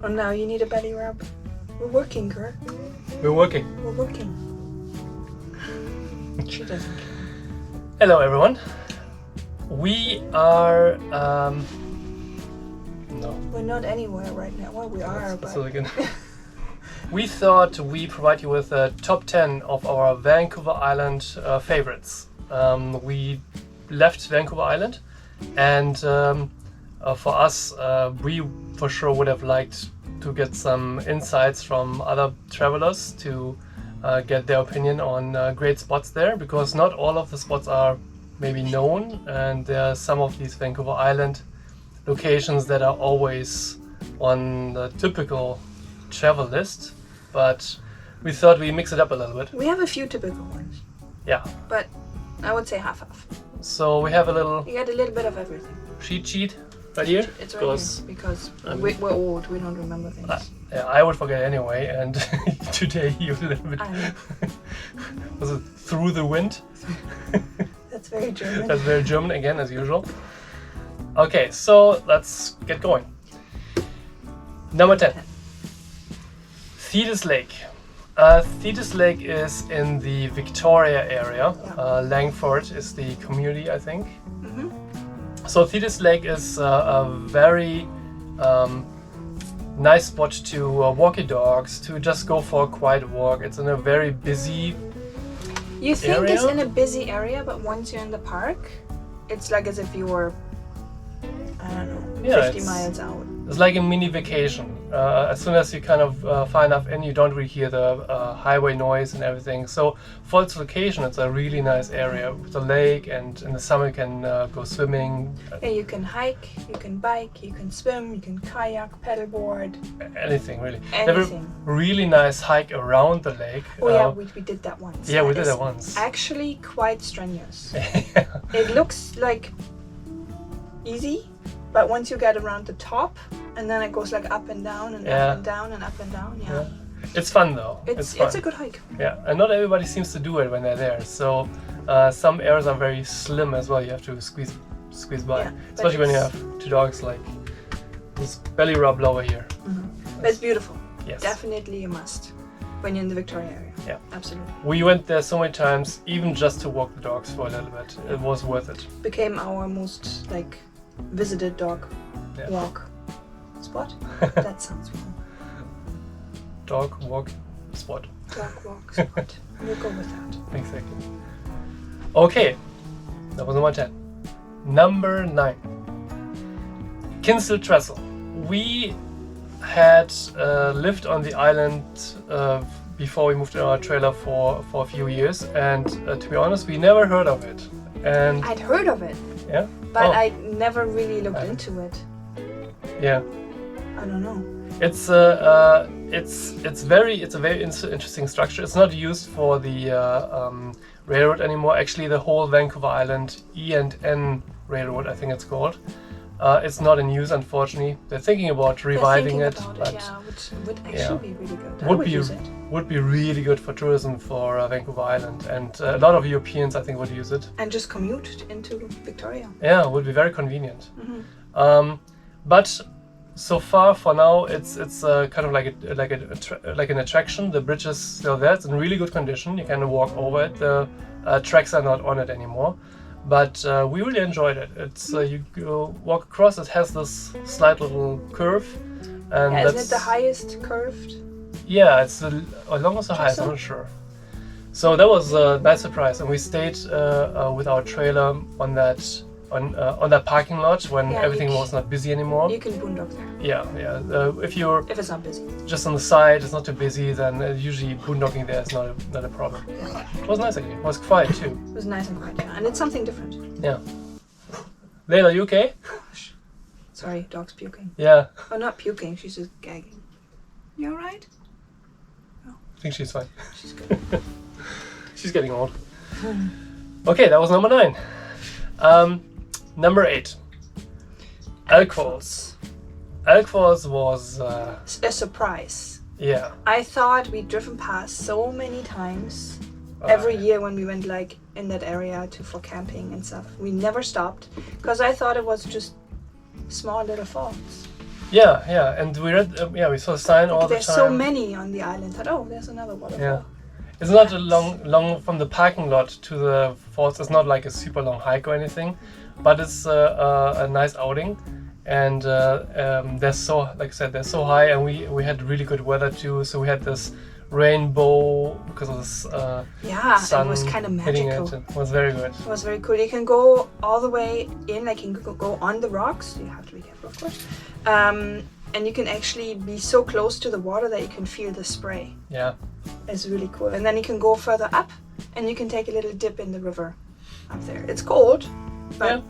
Oh, now you need a belly rub. We're working, girl. We're working. We're working. She doesn't care. Hello everyone. We are no. We're not anywhere right now. Well, we are, but... So again. We thought we provide you with a top 10 of our Vancouver Island favorites. We left Vancouver Island, and for us, we for sure would have liked to get some insights from other travelers to get their opinion on great spots there, because not all of the spots are maybe known, and there are some of these Vancouver Island locations that are always on the typical travel list, but we thought we mix it up a little bit. We have a few typical ones. Yeah. But I would say half. So we have a little... You get a little bit of everything. Cheat sheet right here. It's right here because we're old. We don't remember things. Yeah, I would forget anyway, and today you a little bit... Was it through the wind? That's very German. That's very German again, as usual. Okay, so let's get going. Number 10. Thetis Lake. Thetis Lake is in the Victoria area. Yeah. Langford is the community, I think. Mm-hmm. So Thetis Lake is a very nice spot to walk your dogs, to just go for a quiet walk. It's in a very busy You think area. It's in a busy area, but once you're in the park, it's like as if you were, I don't know, 50 miles out. It's like a mini vacation. As soon as you kind of far enough in, you don't really hear the highway noise and everything. So for its location, it's a really nice area with a lake, and in the summer you can go swimming. Yeah, you can hike, you can bike, you can swim, you can kayak, paddleboard. Anything really. Anything. They have a really nice hike around the lake. Oh yeah, we did that once. Yeah, we That did is that once. Actually quite strenuous. Yeah. It looks like easy, but once you get around the top, and then it goes like up and down and up and down and up and down. Yeah. It's fun though. It's fun. It's a good hike. Yeah, and not everybody seems to do it when they're there. So some areas are very slim as well. You have to squeeze by, Yeah, especially when you have two dogs like this belly rub over here. Mm-hmm. But it's beautiful. Yes. Definitely a must when you're in the Victoria area. Yeah. Absolutely. We went there so many times, even just to walk the dogs for a little bit. It was worth it. Became our most visited dog walk spot. That sounds wrong. Dog walk spot. Dog walk spot. We'll go with that. Exactly. Okay, that was number 10. Number 9. Kinsel Trestle. We had lived on the island before we moved in our trailer for a few years, and to be honest, we never heard of it. And I'd heard of it, yeah, but I never really looked into it. Yeah, I don't know. it's a very interesting structure. It's not used for the railroad anymore. Actually, the whole Vancouver Island E&N railroad, I think it's called. It's not in use, unfortunately. They're thinking about reviving it, but which would actually be really good. Would be really good for tourism for Vancouver Island, and a lot of Europeans, I think, would use it. And just commute into Victoria. Yeah, it would be very convenient. Mm-hmm. But so far, for now, it's kind of like an attraction. The bridge is still there. It's in really good condition. You can walk over it. The tracks are not on it anymore. But we really enjoyed it. It's you go walk across. It has this slight little curve, and isn't it the highest curved? Yeah, it's the longest or highest. I'm not sure. So that was a nice surprise, and we stayed with our trailer on that parking lot when everything was not busy anymore. You can boondock there. Yeah. If it's not busy, just on the side, it's not too busy, then usually boondocking there is not a problem. Yeah. It was nice actually. It was quiet too. It was nice and quiet, yeah, and it's something different. Yeah. Layla, you okay? Sorry, dog's puking. Yeah. Oh, not puking. She's just gagging. You alright? I think she's fine. She's good. She's getting old. Okay, that was number 9. Number 8. Elk Falls. Elk Falls was a surprise. Yeah. I thought we'd driven past so many times every year when we went in that area for camping and stuff. We never stopped because I thought it was just small little falls. Yeah, and we read, we saw Sine all the There's time. so many on the island. Thought, oh, there's another waterfall. Yeah. It's not a long from the parking lot to the falls. It's not like a super long hike or anything, but it's a nice outing. And they're so, like I said, they're so high, and we had really good weather too. So we had this rainbow because of this sun it was kind of hitting magical. it. It was very good. It was very cool. You can go all the way in, like you can go on the rocks. You have to be careful, of course. And you can actually be so close to the water that you can feel the spray. Yeah. It's really cool. And then you can go further up, and you can take a little dip in the river up there. It's cold, but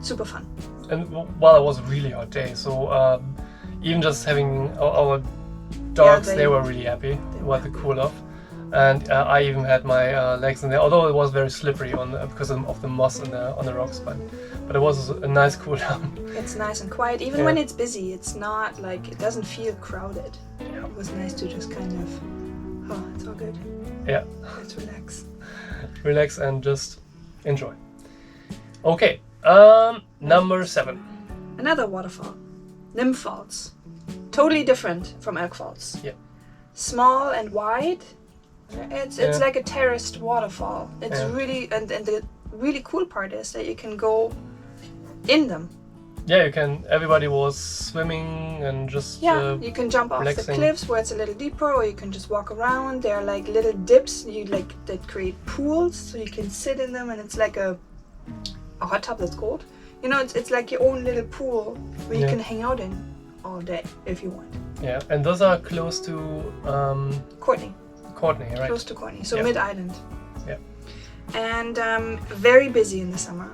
super fun. And well, it was a really hot day, so even just having our dogs, they were really happy with the cool off. And I even had my legs in there, although it was very slippery because of the moss on the rocks. But it was a nice cool down. It's nice and quiet. Even when it's busy, it's not like, it doesn't feel crowded. Yeah. It was nice to just kind of, it's all good. Yeah. Let's relax. Relax and just enjoy. Okay, number 7. Another waterfall. Nymph Falls. Totally different from Elk Falls. Yeah. Small and wide. It's like a terraced waterfall. It's really, and the really cool part is that you can go in them. Yeah, you can. Everybody was swimming and just you can jump off relaxing. the cliffs where it's a little deeper, or you can just walk around. There are like little dips that create pools, so you can sit in them, and it's like a hot tub that's cold. You know, it's like your own little pool where you can hang out in all day if you want. Yeah, and those are close to Courtney, right? close to Courtney, so mid-island. Yeah. And very busy in the summer.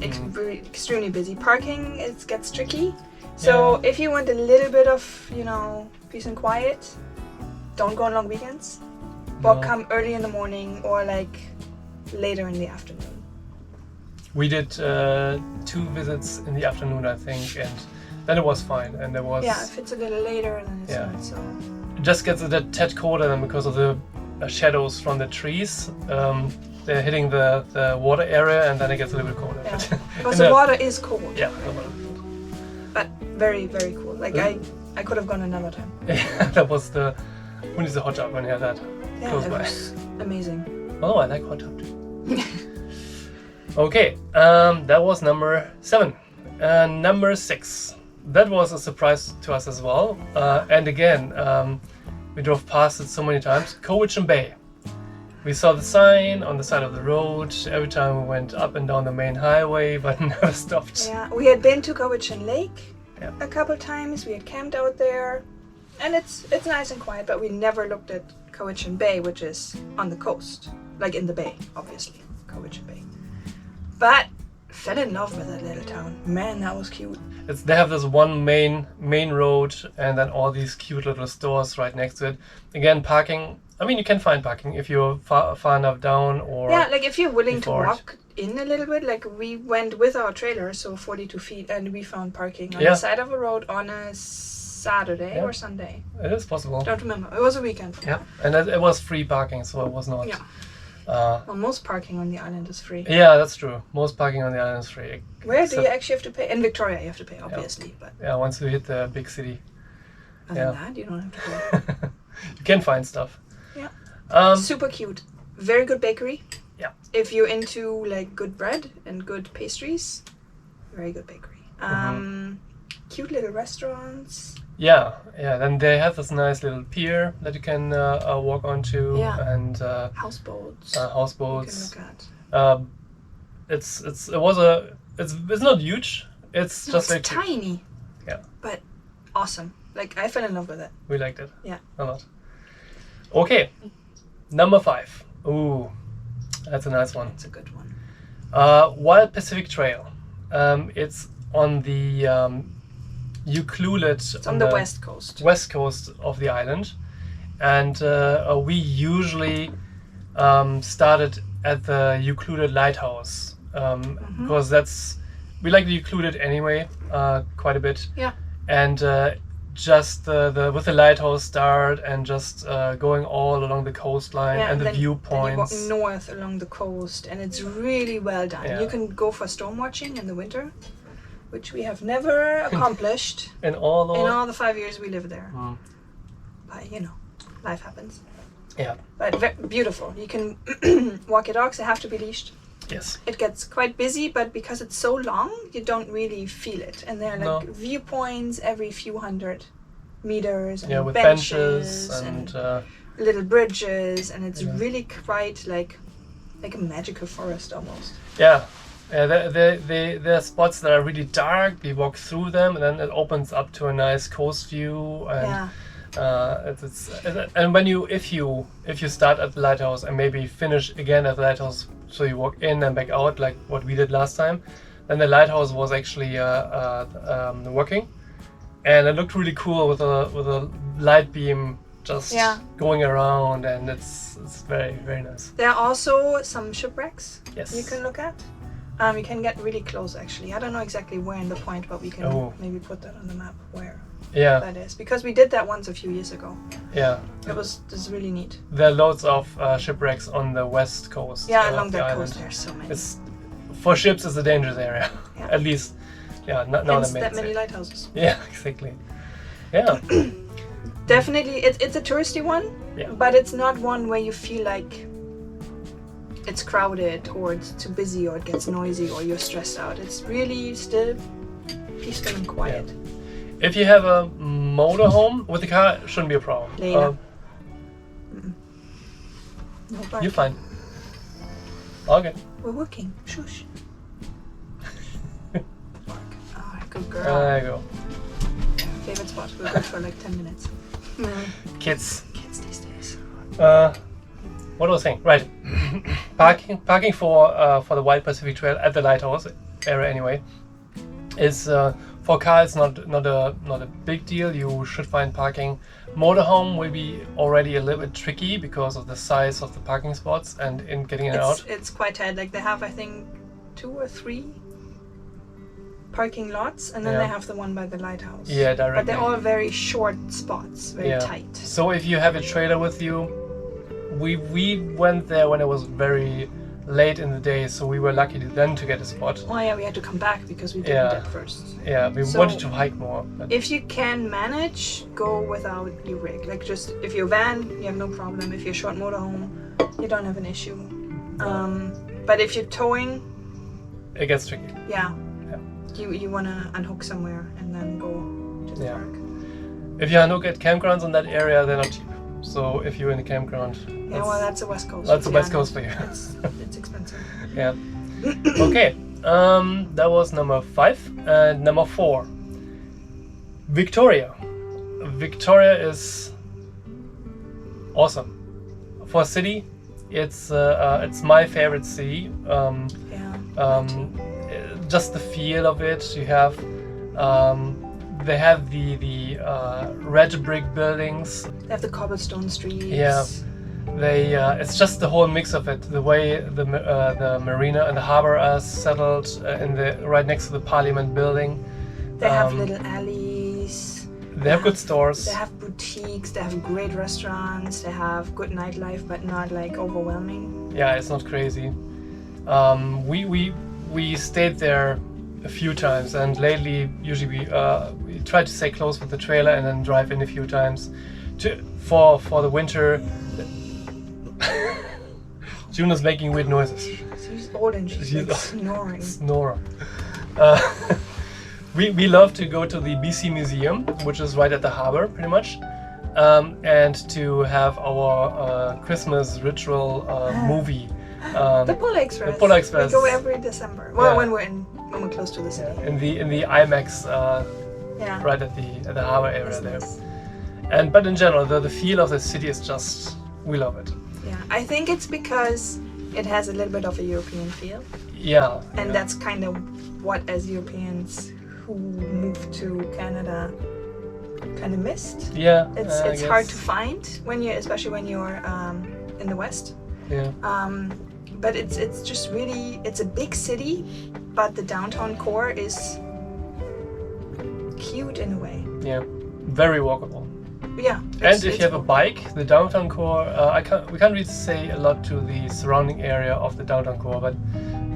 Extremely busy. Parking, it gets tricky. So if you want a little bit of, peace and quiet, don't go on long weekends. But come early in the morning or like later in the afternoon. We did 2 visits in the afternoon, I think, and then it was fine. And there was if it's a little later, then it's not so. It just gets a tad colder then because of the shadows from the trees. They're hitting the water area, and then it gets a little bit colder. Yeah. Because the water is cold. Yeah, the water is cold. But very, very cool. Like I could have gone another time. Yeah, that was who needs a hot tub when you have that close it by. was amazing. Oh, I like hot tub too. Okay, that was number 7. Number 6. That was a surprise to us as well. And again, we drove past it so many times. Cowichan Bay. We saw the sign on the side of the road every time we went up and down the main highway, but never stopped. Yeah, we had been to Cowichan Lake a couple times. We had camped out there, and it's nice and quiet. But we never looked at Cowichan Bay, which is on the coast, like in the bay, obviously, Cowichan Bay. But fell in love with that little town. Man, that was cute. They have this one main road, and then all these cute little stores right next to it. Again, parking. I mean, you can find parking if you're far enough down, or like if you're willing to walk in a little bit. Like we went with our trailer, so 42 feet, and we found parking on the side of a road on a Saturday or Sunday. It is possible. Don't remember. It was a weekend. Yeah, and it was free parking, so it was not. Yeah. Well, most parking on the island is free. Yeah, that's true. Most parking on the island is free. Where do you actually have to pay? In Victoria, you have to pay, obviously. But once you hit the big city. Other than that, you don't have to pay. You can find stuff. Yeah. Super cute. Very good bakery. Yeah. If you're into like good bread and good pastries, very good bakery. Cute little restaurants. Yeah. Then they have this nice little pier that you can walk onto, and houseboats. Houseboats. You can look at. It's not huge. It's just very tiny. Cute. Yeah. But awesome. Like I fell in love with it. We liked it. Yeah. A lot. Okay. Number 5. Ooh, that's a nice one. It's a good one. Wild Pacific Trail. It's on the Ucluelet. It's on the west coast. West coast of the island, and we usually started at the Ucluelet Lighthouse because we like the Ucluelet anyway quite a bit. Yeah. And just with the lighthouse start and just going all along the coastline and the viewpoints. Then you walk north along the coast, and it's really well done. Yeah. You can go for storm watching in the winter. which we have never accomplished in all the 5 years we lived there. Mm. But you know, life happens. Yeah. But beautiful. You can walk your dogs. They have to be leashed. Yes. It gets quite busy, but because it's so long, you don't really feel it. And there are like viewpoints every few hundred meters, and with benches and little bridges, and it's really quite like a magical forest almost. Yeah. There are spots that are really dark. We walk through them, and then it opens up to a nice coast view. And and when if you start at the lighthouse and maybe finish again at the lighthouse, so you walk in and back out like what we did last time, then the lighthouse was actually working, and it looked really cool with a light beam just going around, and it's very, very nice. There are also some shipwrecks you can look at. You can get really close actually. I don't know exactly where in the point, but we can maybe put that on the map where that is, because we did that once a few years ago. Yeah. It's really neat. There are loads of shipwrecks on the west coast. Yeah, along that coast there's so many. For ships, it's a dangerous area. Yeah. At least, not that many lighthouses. Yeah, exactly. Yeah. Definitely, it's a touristy one, but it's not one where you feel like it's crowded or it's too busy or it gets noisy or you're stressed out. It's really still peaceful and quiet. Yeah. If you have a motorhome with the car, it shouldn't be a problem. No you're fine. Okay. We're working. Shush. Alright, good girl. There you go. Favorite spot. We're good for like 10 minutes. Kids these days. What was I saying? Right. Parking for the Wild Pacific Trail at the lighthouse area anyway is for cars not a big deal. You should find parking. Motorhome will be already a little bit tricky because of the size of the parking spots and in getting it out. It's quite tight. Like they have, I think, 2 or 3 parking lots, and then they have the one by the lighthouse. Yeah, directly. But they're all very short spots, very tight. So if you have a trailer with you, we went there when it was very late in the day, so we were lucky to get a spot. Oh yeah, we had to come back because we didn't at first. Yeah, we wanted to hike more. But if you can manage, go without your rig. Like just if you're van, you have no problem. If you're short motorhome, you don't have an issue. But if you're towing, it gets tricky. Yeah. You want to unhook somewhere and then go to the park. If you unhook at campgrounds in that area, they're not cheap. So if you're in a campground, that's the West Coast. That's the West Coast for you. It's expensive. Yeah. Okay. That was number 5. And number 4, Victoria. Victoria is awesome. For a city, it's my favorite city. Just the feel of it. You have they have the red brick buildings. They have the cobblestone streets. Yeah, it's just the whole mix of it. The way the marina and the harbor are settled right next to the Parliament building. They have little alleys. They have good stores. They have boutiques. They have great restaurants. They have good nightlife, but not like overwhelming. Yeah, it's not crazy. We stayed there a few times, and lately usually we try to stay close with the trailer and then drive in a few times for the winter. Juno's making weird noises. She's old and she's like snoring. We love to go to the BC Museum, which is right at the harbor pretty much, and to have our Christmas ritual movie. The Polar Express. The Polar Express. We go every December. Well, when we're close to the city. In the IMAX, right at the harbor area there. But in general, the feel of the city is just, we love it. Yeah, I think it's because it has a little bit of a European feel. Yeah. And that's kind of what, as Europeans who moved to Canada, kind of missed. Yeah. It's hard to find especially when you're in the West. Yeah. But it's just really, it's a big city, but the downtown core is cute in a way. Yeah, very walkable. Yeah. And if you have a bike, the downtown core, we can't really say a lot to the surrounding area of the downtown core, but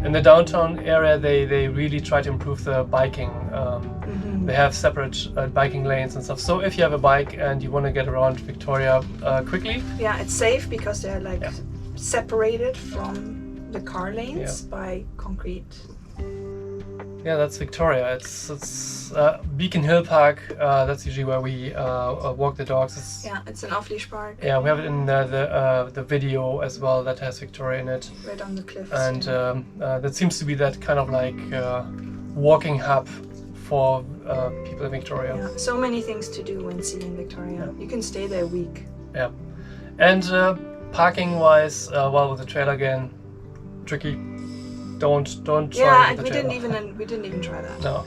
In the downtown area, they really try to improve the biking. They have separate biking lanes and stuff. So if you have a bike and you want to get around Victoria quickly, yeah, it's safe because they're like separated from the car lanes by concrete. Yeah, that's Victoria. It's Beacon Hill Park. That's usually where we walk the dogs. It's an off-leash park. Yeah, we have it in the video as well that has Victoria in it. Right on the cliffs. And that seems to be that kind of like walking hub for people in Victoria. Yeah, so many things to do when seeing Victoria. Yeah. You can stay there a week. Yeah, and parking-wise, well, with the trailer again, tricky. Don't try with the trailer. We didn't even try that. No.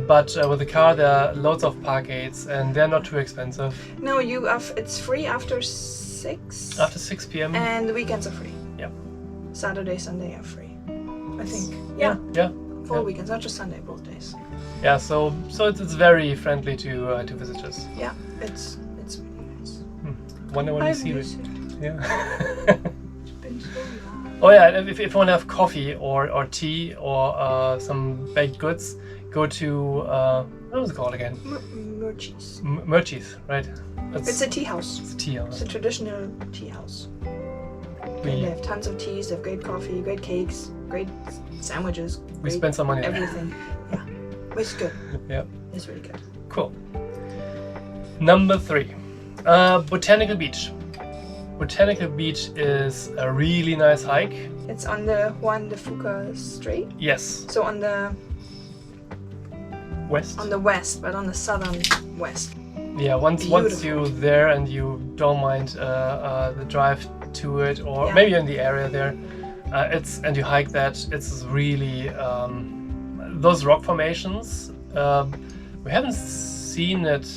But with the car, there are loads of park gates, and they're not too expensive. No, it's free after 6. After 6 p.m. And the weekends are free. Yeah. Saturday, Sunday are free, I think. Yeah. For weekends, not just Sunday, both days. Yeah. So it's very friendly to visitors. Yeah, it's really nice. Wonder when you see it. Yeah. It's been so long. Oh yeah, if you want to have coffee or tea or some baked goods, go to what was it called again? Murchie's. Murchie's, right? It's a tea house. It's a tea house. It's a traditional tea house. They have tons of teas, they have great coffee, great cakes, great sandwiches. We spent some money there. Everything. Yeah. It's good. Yeah. It's really good. Cool. Number 3. Botanical Beach. Botanical Beach is a really nice hike. It's on the Juan de Fuca Strait? Yes. So on the west? On the west, but on the southern west. Yeah, once you're there and you don't mind the drive to it, or maybe you're in the area there, and you hike that, it's really those rock formations. We haven't seen it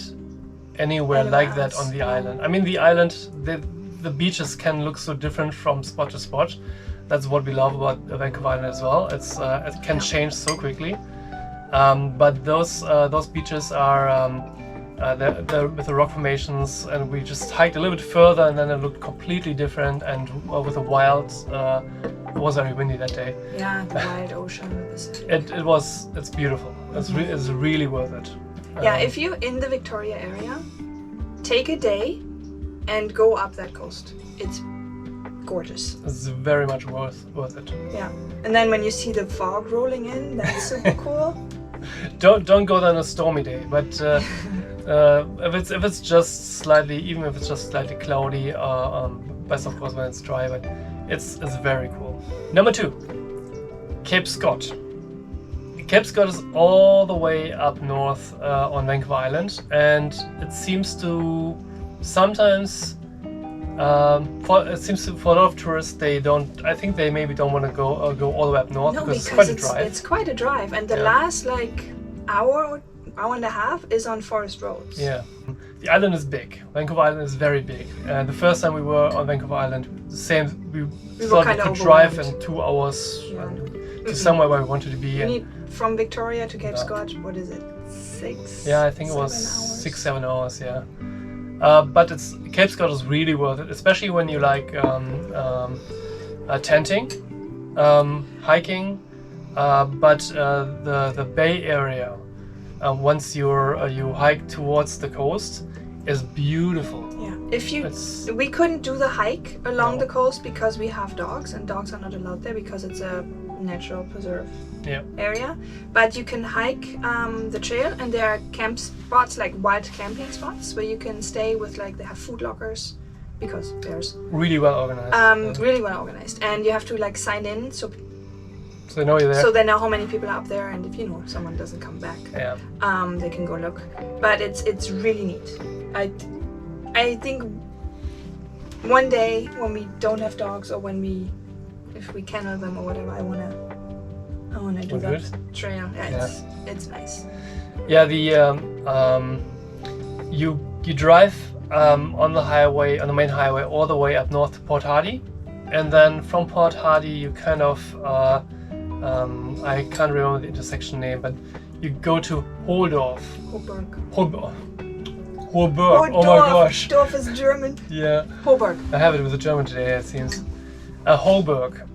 anywhere like that on the island. I mean, the island, the beaches can look so different from spot to spot. That's what we love about Vancouver Island as well. It can change so quickly. But those beaches are they're with the rock formations, and we just hiked a little bit further, and then it looked completely different. And with the wild, it was very windy that day. Yeah, the wild ocean of the Pacific. It's beautiful. It's really worth it. Yeah, if you're in the Victoria area, take a day and go up that coast. It's gorgeous. It's very much worth it. Yeah, and then when you see the fog rolling in, that's super cool. Don't go there on a stormy day, but if it's just slightly cloudy, best of course when it's dry, but it's very cool. Number 2, Cape Scott. Cape Scott is all the way up north on Vancouver Island, and it seems to sometimes for a lot of tourists, I think they maybe don't want to go all the way up north, because it's quite a drive. It's quite a drive, and the last hour and a half is on forest roads. Yeah, the island is big. Vancouver Island is very big. The first time we were on Vancouver Island, we thought we could drive in 2 hours to somewhere where we wanted to be. From Victoria to Cape Scott, what is it? 6? Yeah, I think it was 6-7 hours. Yeah. But Cape Scott is really worth it, especially when you like tenting, hiking, but the Bay Area, once you hike towards the coast, is beautiful. Yeah, we couldn't do the hike along the coast because we have dogs, and dogs are not allowed there because it's a natural preserve area. But you can hike the trail, and there are camp spots, like wild camping spots, where you can stay with they have food lockers, because there's really well organized. Really well organized, and you have to sign in so they know you're there. So they know how many people are up there, and if someone doesn't come back, they can go look. But it's really neat. I think one day when we don't have dogs, or if we kennel them or whatever, I wanna do that trail. Yeah, it's nice. Yeah, you drive on the main highway all the way up north to Port Hardy, and then from Port Hardy you kind of I can't remember the intersection name, but you go to Holdorf. Hoburg. Oh my gosh. Dorf is German. Yeah. Hoburg. I have it with a German today, it seems. Holberg.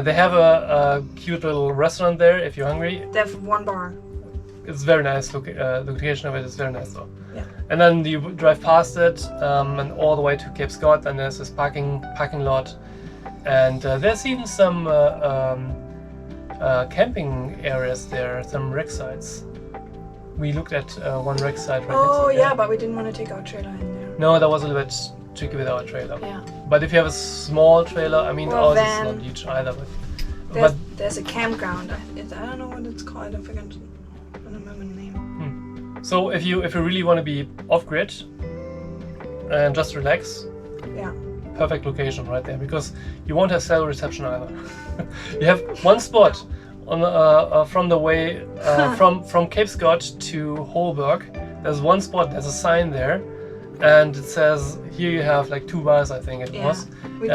They have a cute little restaurant there if you're hungry. They have one bar. It's very nice. The location of it is very nice though. Yeah. And then you drive past it and all the way to Cape Scott, and there's this parking lot, and there's even some camping areas there, some wreck sites. We looked at one wreck site right next to it. Yeah, but we didn't want to take our trailer in there. No, that was a little bit tricky with our trailer. Yeah. But if you have a small trailer, I mean, Or ours van. is not huge either. But There's a campground. I don't know what it's called. I don't remember the name. So if you really want to be off grid and just relax, Yeah. perfect location right there, because you won't have cell reception either. You have one spot on from the way from Cape Scott to Holberg. There's one spot. There's a sign there, and it says here you have like 2 bars. I think it was. We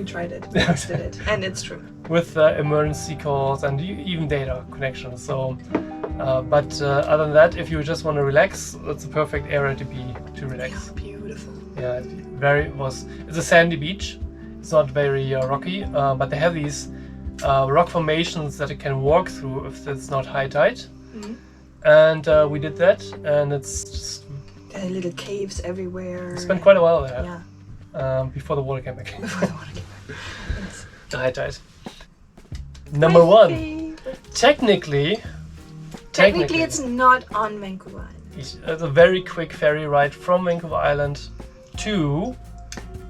tried it. We tested it, and it's true. With emergency calls and even data connection. So, but other than that, if you just want to relax, it's a perfect area to relax. Yeah, beautiful. Yeah, it's a sandy beach. It's not very rocky, but they have these rock formations that you can walk through if it's not high tide. Mm-hmm. And we did that, and it's just. There are little caves everywhere. Spent quite a while there. Yeah. Before the water came back. Before the water came back. Yes. The high tide. Number one. Favorite. Technically, it's not on Vancouver Island. it's a very quick ferry ride from Vancouver Island to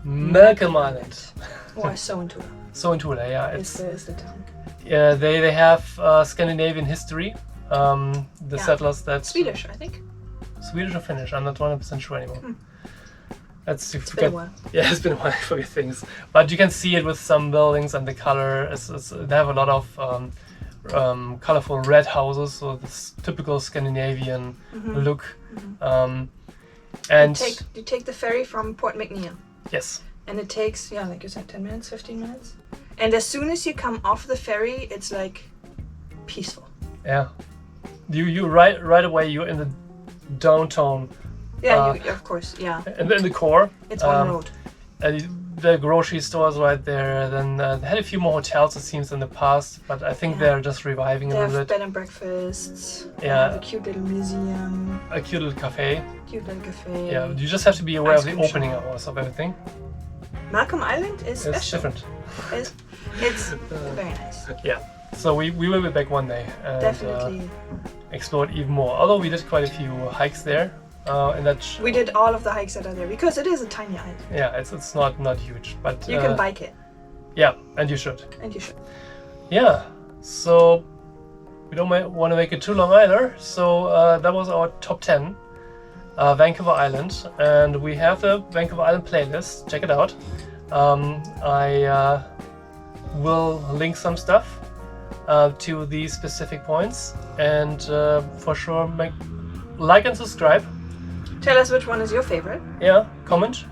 Malcolm Island. Or Sointula. Sointula, yeah. Is the town. Yeah, they have Scandinavian history. The settlers that Swedish, I think. Swedish or Finnish? I'm not 100% sure anymore. It's been a while. Yeah, it's been a while. I forget things, but you can see it with some buildings and the color. They have a lot of colorful red houses, so this typical Scandinavian look. And you take the ferry from Port McNeill. Yes. And it takes, like you said, 10 minutes, 15 minutes. And as soon as you come off the ferry, it's like peaceful. Yeah. You right away you're in the downtown. Yeah, of course, yeah. And then the core. It's one road. The grocery stores right there. Then they had a few more hotels, it seems, in the past, but I think they're just reviving They a little have bed. bed and breakfasts. Yeah. They have a cute little museum. A cute little cafe. Cute little cafe. Yeah, you just have to be aware of the Ice cream opening shop. hours of everything. Malcolm Island is It's special. different. It's very nice. Yeah. So we will be back one day and Definitely. explore it even more. Although we did quite a few hikes there. And that We did all of the hikes that are there because it is a tiny island. yeah, it's not huge, but You can bike it, yeah, and you should. and you should. Yeah. So we don't want to make it too long either. So that was our top 10, Vancouver Island, and we have the Vancouver Island playlist. Check it out. I will link some stuff to these specific points, and for sure like and subscribe. Tell us which one is your favorite. Yeah, comment.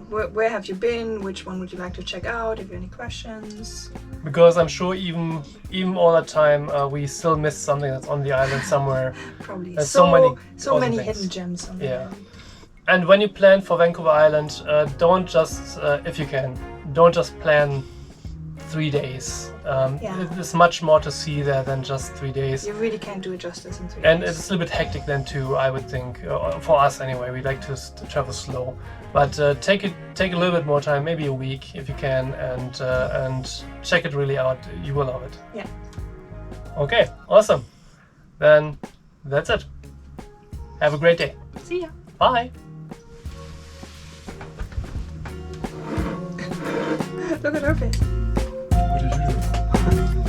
Where have you been? Which one would you like to check out? If you have any questions. Because I'm sure even all the time we still miss something that's on the island somewhere. Probably. There's so many many things. hidden gems on the Yeah. island. And when you plan for Vancouver Island, don't just, if you can, don't just plan 3 days. There's much more to see there than just 3 days. You really can't do it justice in 3 And days. it's a little bit hectic then too, I would think. For us anyway, we like to travel slow. But take a little bit more time, maybe a week if you can, and check it really out. You will love it. Yeah. Okay, awesome. Then that's it. Have a great day. See ya. Bye. Look at her face. What did you do?